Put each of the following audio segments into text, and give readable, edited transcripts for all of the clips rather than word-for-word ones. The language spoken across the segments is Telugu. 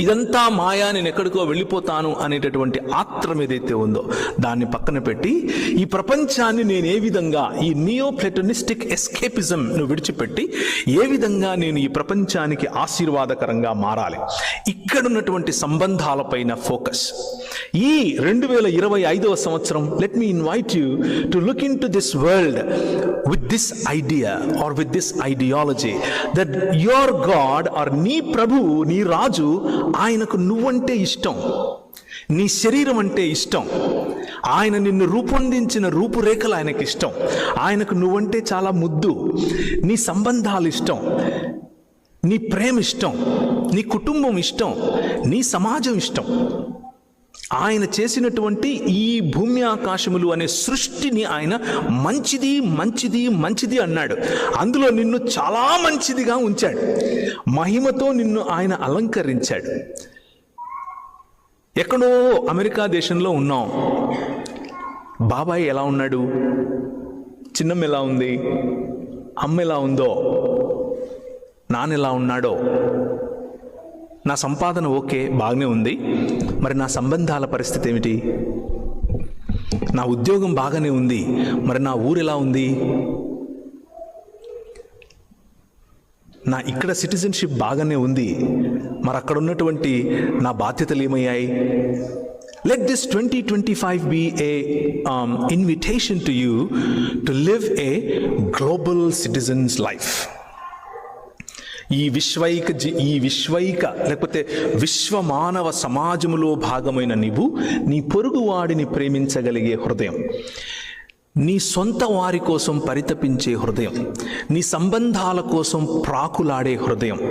ఇదంతా మాయా, నేను ఎక్కడికో వెళ్ళిపోతాను అనేటటువంటి ఆత్రం ఏదైతే ఉందో దాన్ని పక్కన పెట్టి ఈ ప్రపంచాన్ని నేను ఏ విధంగా, ఈ నియో ప్లాటోనిస్టిక్ ఎస్కేపిజంను విడిచిపెట్టి ఏ విధంగా నేను ఈ ప్రపంచానికి ఆశీర్వాదకరంగా మారాలి, ఇక్కడున్నటువంటి సంబంధాలపైన ఫోకస్. ఈ 2025వ సంవత్సరం, let me invite you to look into this world with this idea or with this ideology that your God or నీ ప్రభువు, నీ రాజు, ఆయనకు నువ్వంటే ఇష్టం, నీ శరీరం అంటే ఇష్టం, ఆయన నిన్ను రూపొందించిన రూపురేఖలు ఆయనకి ఇష్టం, ఆయనకు నువ్వంటే చాలా ముద్దు, నీ సంబంధాలు ఇష్టం, నీ ప్రేమ ఇష్టం, నీ కుటుంబం ఇష్టం, నీ సమాజం ఇష్టం. ఆయన చేసినటువంటి ఈ భూమి ఆకాశములు అనే సృష్టిని ఆయన మంచిది మంచిది మంచిది అన్నాడు. అందులో నిన్ను చాలా మంచిదిగా ఉంచాడు, మహిమతో నిన్ను ఆయన అలంకరించాడు. ఎక్కడో అమెరికా దేశంలో ఉన్నాం, బాబాయ్ ఎలా ఉన్నాడు, చిన్నమ్మ ఎలా ఉంది, అమ్మ ఎలా ఉందో, నాన్న ఎలా ఉన్నాడో, నా సంపాదన ఓకే బాగానే ఉంది, మరి నా సంబంధాల పరిస్థితి ఏమిటి, నా ఉద్యోగం బాగానే ఉంది, మరి నా ఊరు ఎలా ఉంది, నా ఇక్కడ సిటిజన్షిప్ బాగానే ఉంది, మరి అక్కడ ఉన్నటువంటి నా బాధ్యతలు ఏమయ్యాయి? Let this 2025 be a invitation to you to live a global citizen's life. ఈ విశ్వైక లేకపోతే విశ్వ మానవ సమాజములో భాగమైన నీవు నీ పొరుగువాడిని ప్రేమించగలిగే హృదయం, నీ సొంత వారి కోసం పరితపించే హృదయం, నీ సంబంధాల కోసం ప్రాకులాడే హృదయం,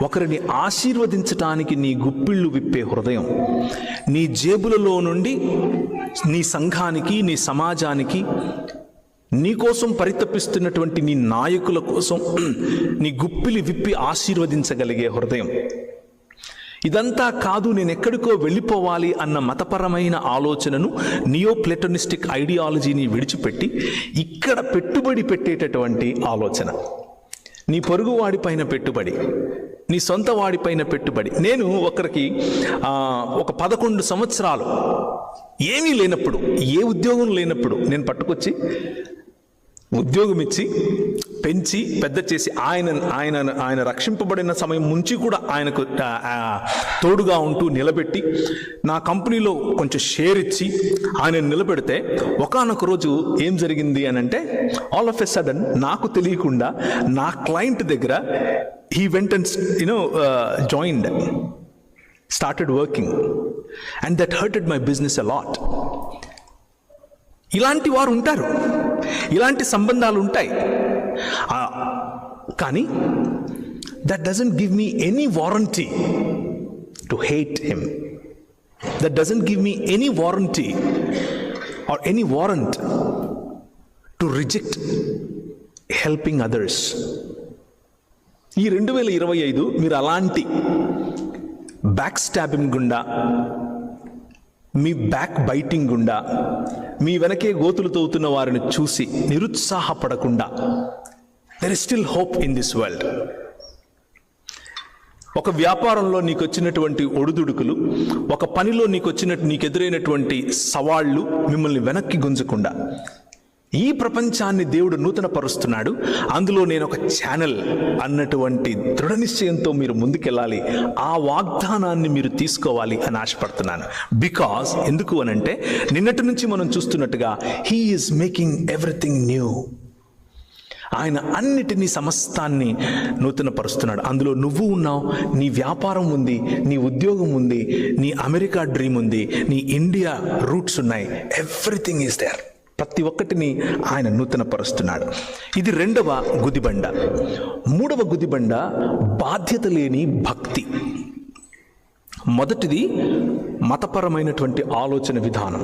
ఒకరిని ఆశీర్వదించటానికి నీ గుప్పిళ్ళు విప్పే హృదయం, నీ జేబులలో నుండి నీ సంఘానికి, నీ సమాజానికి, నీ కోసం పరితపిస్తున్నటువంటి నీ నాయకుల కోసం నీ గుప్పిలి విప్పి ఆశీర్వదించగలిగే హృదయం. ఇదంతా కాదు, నేను ఎక్కడికో వెళ్ళిపోవాలి అన్న మతపరమైన ఆలోచనను, నియో ప్లాటోనిస్టిక్ ఐడియాలజీని విడిచిపెట్టి ఇక్కడ పెట్టుబడి పెట్టేటటువంటి ఆలోచన, నీ పొరుగు వాడిపైన పెట్టుబడి, నీ సొంత వాడిపైన పెట్టుబడి. నేను ఒకరికి ఒక 11 సంవత్సరాలు ఏమీ లేనప్పుడు, ఏ ఉద్యోగం లేనప్పుడు నేను పట్టుకొచ్చి ఉద్యోగం ఇచ్చి పెంచి పెద్ద చేసి ఆయన రక్షింపబడిన సమయం నుంచి కూడా ఆయనకు తోడుగా ఉంటూ నిలబెట్టి నా కంపెనీలో కొంచెం షేర్ ఇచ్చి ఆయన నిలబెడితే ఒకానొక రోజు ఏం జరిగింది అని అంటే, ఆల్ ఆఫ్ ఎ సడన్ నాకు తెలియకుండా నా క్లయింట్ దగ్గర he went and joined, started working, and that hurted my business a lot. ఇలాంటి వారు ఉంటారు, ఇలాంటి సంబంధాలు ఉంటాయి. కానీ that doesn't give me any warranty to hate him. That doesn't give me any warranty or any warrant to reject helping others. ఈ 2025 మీరు అలాంటి బ్యాక్ స్టాబింగ్ గుండా, మీ బ్యాక్ బైటింగ్ గుండా, మీ వెనకే గోతులు తవ్వుతున్న వారిని చూసి నిరుత్సాహపడకుండా, there is still hope in this world. ఒక వ్యాపారంలో నీకు వచ్చినటువంటి ఒడిదుడుకులు, ఒక పనిలో నీకు ఎదురైనటువంటి సవాళ్లు మిమ్మల్ని వెనక్కి గుంజకుండా, ఈ ప్రపంచాన్ని దేవుడు నూతన పరుస్తున్నాడు, అందులో నేను ఒక ఛానల్ అన్నటువంటి దృఢ నిశ్చయంతో మీరు ముందుకెళ్ళాలి, ఆ వాగ్దానాన్ని మీరు తీసుకోవాలి అని ఆశపడుతున్నాను. బికాజ్ ఎందుకు అనంటే, నిన్నటి నుంచి మనం చూస్తున్నట్టుగా he is making everything new. ఆయన అన్నిటినీ, సమస్తాన్ని నూతన పరుస్తున్నాడు. అందులో నువ్వు ఉన్నావు, నీ వ్యాపారం ఉంది, నీ ఉద్యోగం ఉంది, నీ అమెరికా డ్రీమ్ ఉంది, నీ ఇండియా రూట్స్ ఉన్నాయి, ఎవ్రీథింగ్ ఈజ్ దేర్. ప్రతి ఒక్కటిని ఆయన నూతన పరుస్తున్నాడు. ఇది 2వ గుదిబండ. 3వ గుదిబండ బాధ్యత లేని భక్తి. మొదటిది మతపరమైనటువంటి ఆలోచన విధానం,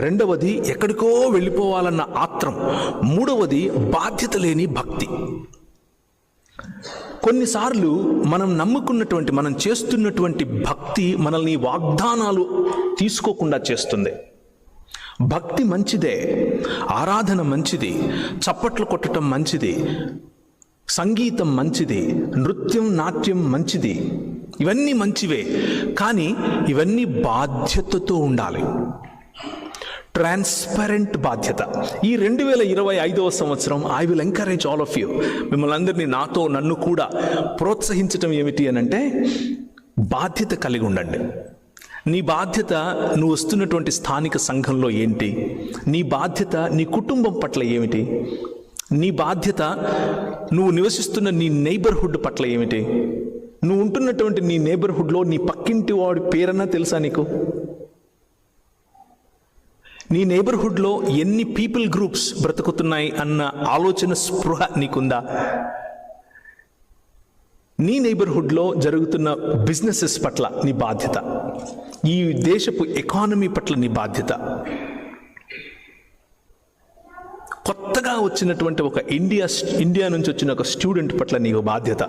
2వది ఎక్కడికో వెళ్ళిపోవాలన్న ఆత్రం, 3వది బాధ్యత లేని భక్తి. కొన్నిసార్లు మనం నమ్ముకున్నటువంటి, మనం చేస్తున్నటువంటి భక్తి మనల్ని వాగ్దానాలు తీసుకోకుండా చేస్తుంది. భక్తి మంచిదే, ఆరాధన మంచిది, చప్పట్లు కొట్టడం మంచిది, సంగీతం మంచిది, నృత్యం నాట్యం మంచిది, ఇవన్నీ మంచివే, కానీ ఇవన్నీ బాధ్యతతో ఉండాలి. ట్రాన్స్పరెంట్ బాధ్యత. ఈ 2025వ సంవత్సరం I will encourage all of you, మిమ్మల్ని అందరినీ, నన్ను కూడా ప్రోత్సహించటం ఏమిటి అనంటే, బాధ్యత కలిగి ఉండండి. నీ బాధ్యత నువ్వు వస్తున్నటువంటి స్థానిక సంఘంలో ఏంటి, నీ బాధ్యత నీ కుటుంబం పట్ల ఏమిటి, నీ బాధ్యత నువ్వు నివసిస్తున్న నీ నైబర్హుడ్ పట్ల ఏమిటి, నువ్వు ఉంటున్నటువంటి నీ నైబర్హుడ్లో నీ పక్కింటి వాడి పేరన్నా తెలుసా నీకు? నీ నైబర్హుడ్లో ఎన్ని పీపుల్ గ్రూప్స్ బ్రతుకుతున్నాయి అన్న ఆలోచన, స్పృహ నీకుందా? నీ నైబర్హుడ్లో జరుగుతున్న బిజినెసెస్ పట్ల నీ బాధ్యత, ఈ దేశపు ఎకానమీ పట్ల నీ బాధ్యత, కొత్తగా వచ్చినటువంటి ఒక ఇండియా నుంచి వచ్చిన ఒక స్టూడెంట్ పట్ల నీకు బాధ్యత.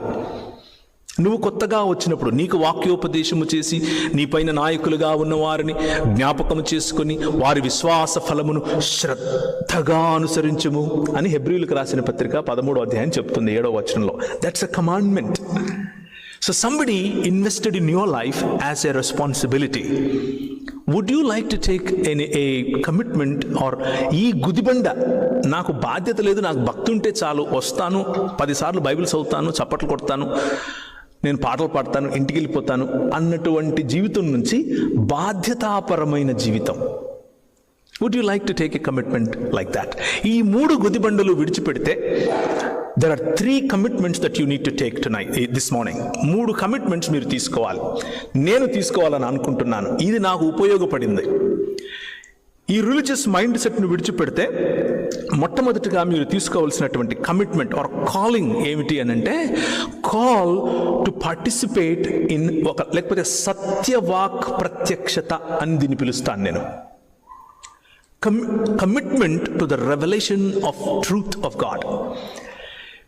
నువ్వు కొత్తగా వచ్చినప్పుడు నీకు వాక్యోపదేశము చేసి నీ పైన నాయకులుగా ఉన్న వారిని జ్ఞాపకము చేసుకుని వారి విశ్వాస ఫలమును శ్రద్ధగా అనుసరించుము అని హెబ్రీయులకు రాసిన పత్రిక 13వ అధ్యాయం చెప్తుంది 7వ వచనంలో. That's a commandment. So somebody invested in your life as a responsibility. Would you like to take a commitment? Or ఈ గుదిబండ, నాకు బాధ్యత లేదు, నాకు భక్తి ఉంటే చాలు, వస్తాను 10 సార్లు బైబిల్ చదువుతాను, చప్పట్లు కొడతాను, నేను పాటలు పాడతాను, ఇంటికి వెళ్ళిపోతాను అన్నటువంటి జీవితం నుంచి బాధ్యతాపరమైన జీవితం. Would you like to take a commitment like that? ఈ 3 గుదిబండలు విడిచిపెడితే there are 3 commitments that you need to take tonight, this morning. 3 commitments మీరు తీసుకోవాలి. నేను తీసుకోవాలని అనుకుంటున్నాను. ఇది నాకు ఉపయోగపడింది. ఈ రిలీజియస్ మైండ్ సెట్ను విడిచిపెడితే మొట్టమొదటిగా మీరు తీసుకోవాల్సినటువంటి కమిట్మెంట్ ఆర్ కాలింగ్ ఏమిటి అని అంటే, కాల్ టు పార్టిసిపేట్ ఇన్ లేకపోతే సత్యవాక్ ప్రత్యక్షత అని దీన్ని పిలుస్తాను నేను. Commitment to the revolution of truth of God.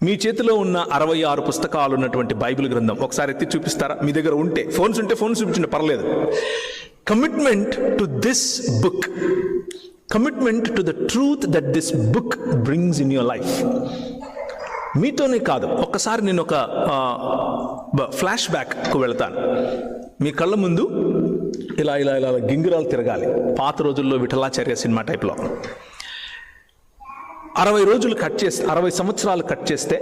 మీ చేతిలో ఉన్న 66 పుస్తకాలు ఉన్నటువంటి బైబిల్ గ్రంథం ఒకసారి ఎత్తి చూపిస్తారా? మీ దగ్గర ఉంటే, ఫోన్స్ ఉంటే ఫోన్స్ చూపించండి, పర్లేదు. Commitment to this book, commitment to the truth that this book brings in your life. మీతోనే కాదు, ఒక్కసారి నేను ఒక ఫ్లాష్ బ్యాక్కు వెళ్తాను. మీ కళ్ళ ముందు ఇలా ఇలా ఇలా గింగిరాలు తిరగాలి. పాత రోజుల్లో విఠలాచార్య సినిమా టైప్లో 60 సంవత్సరాలు కట్ చేస్తే,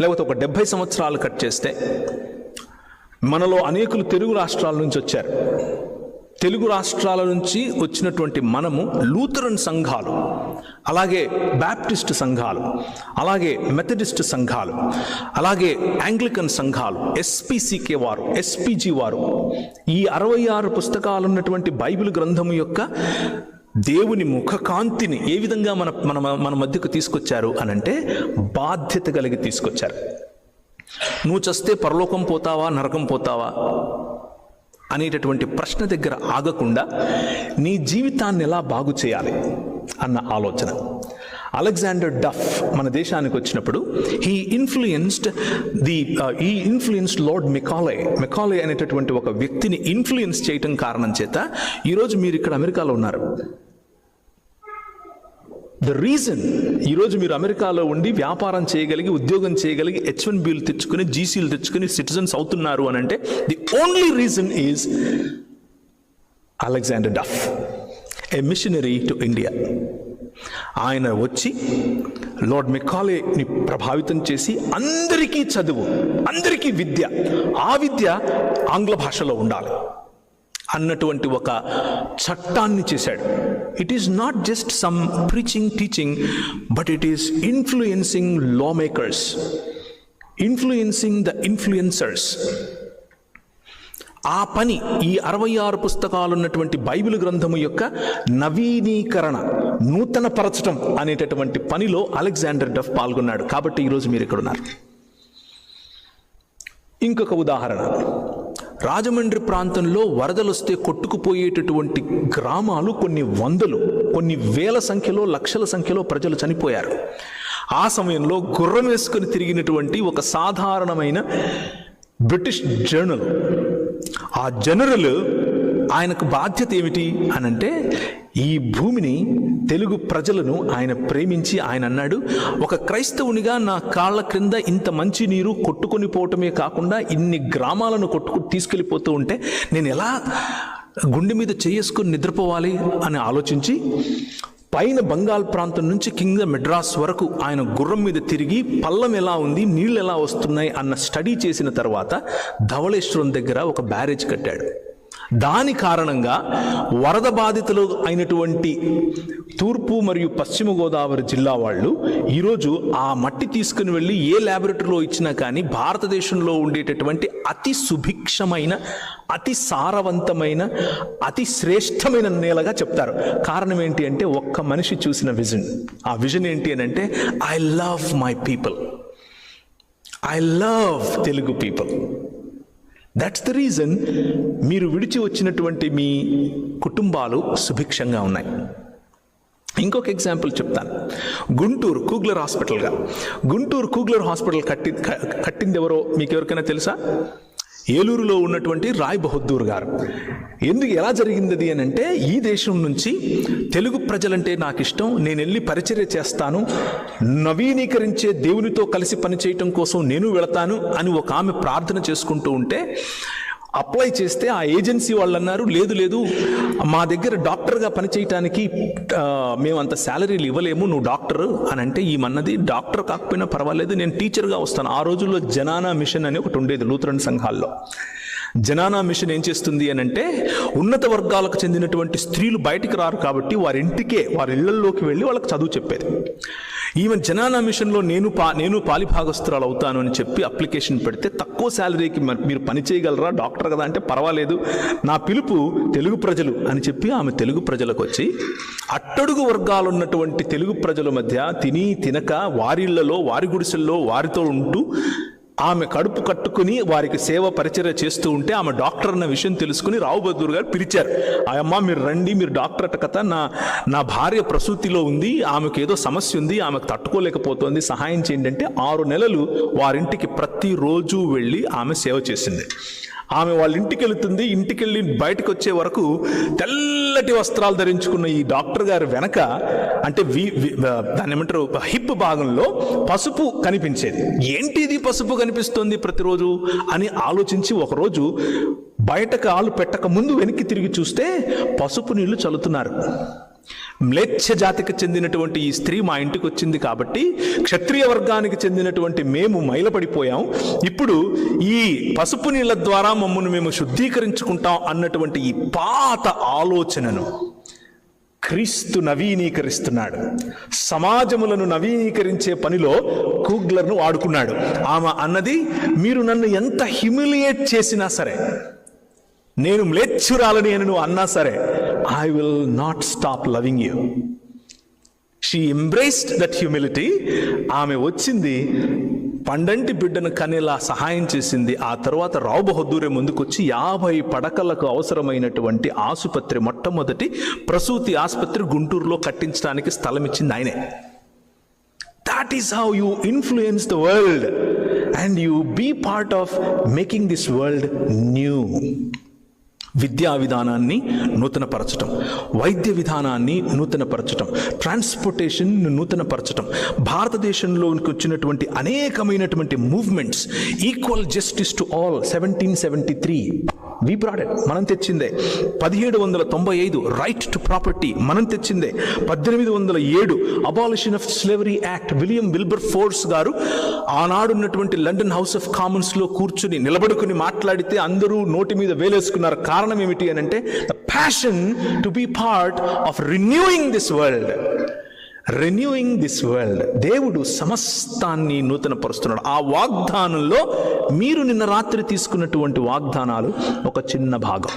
లేకపోతే ఒక 70 సంవత్సరాలు కట్ చేస్తే, మనలో అనేకులు తెలుగు రాష్ట్రాల నుంచి వచ్చారు. తెలుగు రాష్ట్రాల నుంచి వచ్చినటువంటి మనము లూథరన్ సంఘాలు, అలాగే బ్యాప్టిస్ట్ సంఘాలు, అలాగే మెథడిస్ట్ సంఘాలు, అలాగే యాంగ్లికన్ సంఘాలు, ఎస్పీసీకే వారు, ఎస్పీజీ వారు, ఈ 66 పుస్తకాలు ఉన్నటువంటి బైబిల్ గ్రంథము యొక్క దేవుని ముఖకాంతిని ఏ విధంగా మన మధ్యకు తీసుకొచ్చారు అనంటే, బాధ్యత కలిగి తీసుకొచ్చారు. నువ్వు చస్తే పరలోకం పోతావా, నరకం పోతావా అనేటటువంటి ప్రశ్న దగ్గర ఆగకుండా నీ జీవితాన్ని ఎలా బాగు చేయాలి అన్న ఆలోచన. అలెగ్జాండర్ డఫ్ మన దేశానికి వచ్చినప్పుడు హీ ఇన్ఫ్లుయెన్స్డ్ లార్డ్ మెకాలే అనేటటువంటి ఒక వ్యక్తిని ఇన్ఫ్లుయెన్స్ చేయటం కారణం చేత ఈరోజు మీరు ఇక్కడ అమెరికాలో ఉన్నారు. ద రీజన్ ఈరోజు మీరు అమెరికాలో ఉండి వ్యాపారం చేయగలిగి, ఉద్యోగం చేయగలిగి, H1Bలు తెచ్చుకుని, GCలు తెచ్చుకుని సిటిజన్స్ అవుతున్నారు అని అంటే, the only reason is Alexander Duff, a missionary to India. ఆయన వచ్చి లార్డ్ మెకాలేని ప్రభావితం చేసి అందరికీ చదువు, అందరికీ విద్య, ఆ విద్య ఆంగ్ల భాషలో ఉండాలి అన్నటువంటి ఒక చట్టాన్ని చేశాడు. It is not just some preaching, teaching, but it is influencing law makers, influencing the influencers. ఆ పని, ఈ 66 పుస్తకాలు ఉన్నటువంటి బైబిల్ గ్రంథము యొక్క నవీనీకరణ, నూతన పరచటం అనేటటువంటి పనిలో అలెగ్జాండర్ డఫ్ పాల్గొన్నాడు. కాబట్టి ఈరోజు మీరు ఇక్కడ ఉన్నారు. ఇంకొక ఉదాహరణ, రాజమండ్రి ప్రాంతంలో వరదలు వస్తే కొట్టుకుపోయేటటువంటి గ్రామాలు కొన్ని వందలు, కొన్ని వేల సంఖ్యలో, లక్షల సంఖ్యలో ప్రజలు చనిపోయారు. ఆ సమయంలో గుర్రం వేసుకొని తిరిగినటువంటి ఒక సాధారణమైన బ్రిటిష్ జనరల్, ఆ జనరల్ ఆయనకు బాధ్యత ఏమిటి అనంటే, ఈ భూమిని తెలుగు ప్రజలను ఆయన ప్రేమించి ఆయన అన్నాడు, ఒక క్రైస్తవునిగా నా కాళ్ళ క్రింద ఇంత మంచి నీరు కొట్టుకొని పోవటమే కాకుండా ఇన్ని గ్రామాలను తీసుకెళ్ళిపోతూ ఉంటే నేను ఎలా గుండె మీద చేసుకుని నిద్రపోవాలి అని ఆలోచించి పైన బంగాల్ ప్రాంతం నుంచి కింద మెడ్రాస్ వరకు ఆయన గుర్రం మీద తిరిగి పల్లం ఎలా ఉంది, నీళ్ళు ఎలా వస్తున్నాయి అన్న స్టడీ చేసిన తర్వాత ధవళేశ్వరం దగ్గర ఒక బ్యారేజ్ కట్టాడు. దాని కారణంగా వరద బాధితులు అయినటువంటి తూర్పు మరియు పశ్చిమ గోదావరి జిల్లా వాళ్ళు ఈరోజు ఆ మట్టి తీసుకుని వెళ్ళి ఏ ల్యాబొరేటరీలో ఇచ్చినా కానీ భారతదేశంలో ఉండేటటువంటి అతి సుభిక్షమైన, అతి సారవంతమైన, అతి శ్రేష్టమైన నేలగా చెప్తారు. కారణం ఏంటి అంటే ఒక్క మనిషి చూసిన విజన్. ఆ విజన్ ఏంటి అని అంటే I love my people, I love Telugu people. That's the reason మీరు విడిచి వచ్చినటువంటి మీ కుటుంబాలు సుభిక్షంగా ఉన్నాయి. ఇంకొక ఎగ్జాంపుల్ చెప్తాను. గుంటూరు కూగ్లర్ హాస్పిటల్గా, గుంటూరు కూగ్లర్ హాస్పిటల్ కట్టింది ఎవరో మీకు ఎవరికైనా తెలుసా? ఏలూరులో ఉన్నటువంటి రాయ్ బహదూర్ గారు. ఎలా జరిగింది అని అంటే, ఈ దేశం నుంచి తెలుగు ప్రజలంటే నాకు ఇష్టం, నేను వెళ్ళి పరిచర్య చేస్తాను, నవీకరించే దేవునితో కలిసి పనిచేయటం కోసం నేను వెళతాను అని ఒక ఆమె ప్రార్థన చేసుకుంటూ ఉంటే అప్లై చేస్తే ఆ ఏజెన్సీ వాళ్ళు అన్నారు, లేదు మా దగ్గర డాక్టర్గా పనిచేయటానికి మేము అంత శాలరీలు ఇవ్వలేము, నువ్వు డాక్టర్ అని అంటే ఈమన్నది, డాక్టర్ కాకపోయినా పర్వాలేదు, నేను టీచర్గా వస్తాను. ఆ రోజుల్లో జనానా మిషన్ అని ఒకటి ఉండేది లూథరన్ సంఘాల్లో. జనానా మిషన్ ఏం చేస్తుంది అని అంటే, ఉన్నత వర్గాలకు చెందినటువంటి స్త్రీలు బయటికి రారు కాబట్టి వారి ఇళ్లలోకి వెళ్ళి వాళ్ళకి చదువు చెప్పేది. ఈవెన్ జనానా మిషన్లో నేను పాలిభాగస్తురాలు అవుతాను అని చెప్పి అప్లికేషన్ పెడితే, తక్కువ శాలరీకి మీరు పని చేయగలరా డాక్టర్ కదా అంటే, పర్వాలేదు నా పిలుపు తెలుగు ప్రజలు అని చెప్పి ఆమె తెలుగు ప్రజలకు వచ్చి అట్టడుగు వర్గాలు ఉన్నటువంటి తెలుగు ప్రజల మధ్య తిని తినక వారిళ్లలో వారి గుడిసెల్లో వారితో ఉంటూ ఆమె కడుపు కట్టుకుని వారికి సేవ పరిచర్య చేస్తూ ఉంటే ఆమె డాక్టర్ అన్న విషయం తెలుసుకుని రావు బహదూర్ గారు పిలిచారు. అమ్మ మీరు రండి, మీరు డాక్టర్ అట కదా, నా భార్య ప్రసూతిలో ఉంది, ఆమెకు ఏదో సమస్య ఉంది, ఆమెకు తట్టుకోలేకపోతుంది, సహాయం చేయండి అంటే 6 నెలలు వారింటికి ప్రతిరోజు వెళ్ళి ఆమె సేవ చేసింది. ఆమె వాళ్ళ ఇంటికి వెళుతుంది. ఇంటికి వెళ్ళి బయటకు వచ్చే వరకు తెల్లటి వస్త్రాలు ధరించుకున్న ఈ డాక్టర్ గారు వెనక అంటే దాన్ని ఏమంటారు, హిప్ భాగంలో పసుపు కనిపించేది. ఏంటిది పసుపు కనిపిస్తుంది ప్రతిరోజు అని ఆలోచించి ఒకరోజు బయట కాలు పెట్టక ముందు వెనక్కి తిరిగి చూస్తే పసుపు నీళ్లు చల్లుతున్నారు. మ్లేచ్ఛ జాతికి చెందినటువంటి ఈ స్త్రీ మా ఇంటికి వచ్చింది కాబట్టి క్షత్రియ వర్గానికి చెందినటువంటి మేము మైలపడిపోయాం, ఇప్పుడు ఈ పసుపు నీళ్ల ద్వారా మమ్మల్ని మేము శుద్ధీకరించుకుంటాం అన్నటువంటి ఈ పాత ఆలోచనను క్రీస్తు నవీకరిస్తున్నాడు. సమాజములను నవీకరించే పనిలో కూగ్లర్ను వాడుకున్నాడు. ఆమె అన్నది, మీరు నన్ను ఎంత హ్యూమిలియేట్ చేసినా సరే, నేను మ్లేచ్ఛురాలని అని నువ్వు అన్నా సరే, I will not stop loving you. She embraced that humility. ఆమె వచ్చింది, పండంటి బిడ్డను కనేలా సహాయం చేసింది. ఆ తర్వాత రావు బహదూరే ముందుకొచ్చి 50 పడకలకు అవసరమైనటువంటి ఆసుపత్రి, మొట్టమొదటి ప్రసూతి ఆసుపత్రి గుంటూరులో కట్టించడానికి స్థలం ఇచ్చింది ఆయనే. That is how you influence the world and you be part of making this world new. విద్యా విధానాన్ని నూతనపరచటం, వైద్య విధానాన్ని నూతనపరచటం, ట్రాన్స్పోర్టేషన్ నూతనపరచటం, భారతదేశంలోకి వచ్చినటువంటి అనేకమైనటువంటి movements, equal justice to all 1773 we brought it, మనం తెచ్చిందే. 1795 రైట్ టు ప్రాపర్టీ మనం తెచ్చిందే. 1807 abolition of slavery act, William Wilberforce గారు ఆనాడున్నటువంటి లండన్ హౌస్ ఆఫ్ కామన్స్ లో కూర్చుని నిలబడుకుని మాట్లాడితే అందరూ నోటి మీద వేలేసుకున్నారు. కారణం ఏమిటి అని అంటే, the passion to be part of renewing this world. Renewing this world. దేవుడు సమస్తాన్ని నూతనపరుస్తున్నాడు. ఆ వాగ్దానంలో మీరు నిన్న రాత్రి తీసుకున్నటువంటి వాగ్దానాలు ఒక చిన్న భాగం.